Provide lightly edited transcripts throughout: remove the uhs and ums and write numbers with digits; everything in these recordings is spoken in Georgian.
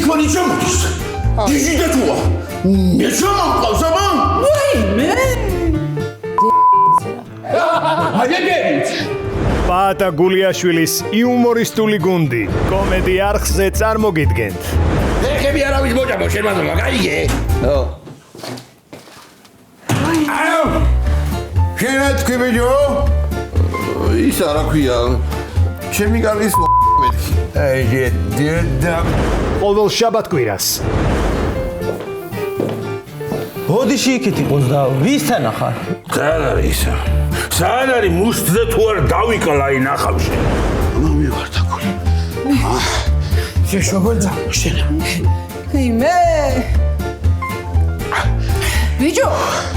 იქონი ჩამოდის. ჯიჟი და თუა. მე ჩამოყავს აბა? ვაიმე. აგეგებით. პაატა გულიაშვილის იუმორისტული გუნდი კომედი არხზე წარმოგიდგენთ. ეხები არავის მოჭამო შემაძმა, გაიგე? აუ! შენ თქვი ბიჭო? ის არა ქვია. ჩემი კარგის მეთქი. აი, დედა. ყოველ შაბათ-კვირას ბოდიში იქით იყოს და ვისთან ახარ? თან არის. სან არის მუშტზე თუ არ დავიკლა ინახავში. მივარ თაკული. შეშობელდა შენ. ვაიმე. ბიჭო,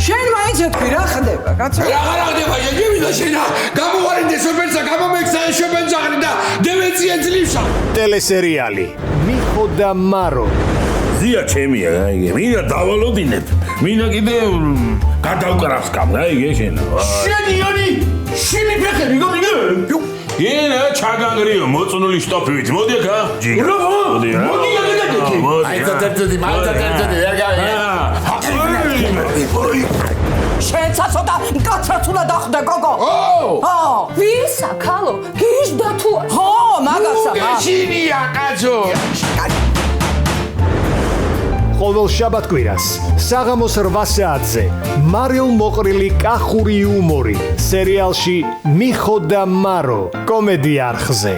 შენ მაინც ეთქვი რა ხდება, კაცო? რა ხდება შეგივიდა შენა? გამოვარიდე სოფელსა, გამომექცა შობელძაღრი და დევეცია ძლივსა. ტელესერიალი მიხო და მარო ზია ჩემია, აიგე. მინდა დავალოდინებ. მინდა კიდე გადავკრავს კამ, აიგე შენა. შენიონი, შენი ფეხები გომიგე? ენა ჩაგანგრიო მოწნული სტოფივით. მოდი აქა. მოდი. მოდი აქ. აი დაწერდი, მაინტერესდი, ვერ გავიგე. შენ ცაცოდა კაცრაცულა დახვდა გოგო. ო! ვისა ქალო? გიჟდა თუ? ხო, მაგასა. გეშინია კაცო. ყოველ შაბათ-კვირას საღამოს 8 საათზე მარილ მოყრილი კახური იუმორი სერიალში მიხო და მარო კომედი არხზე.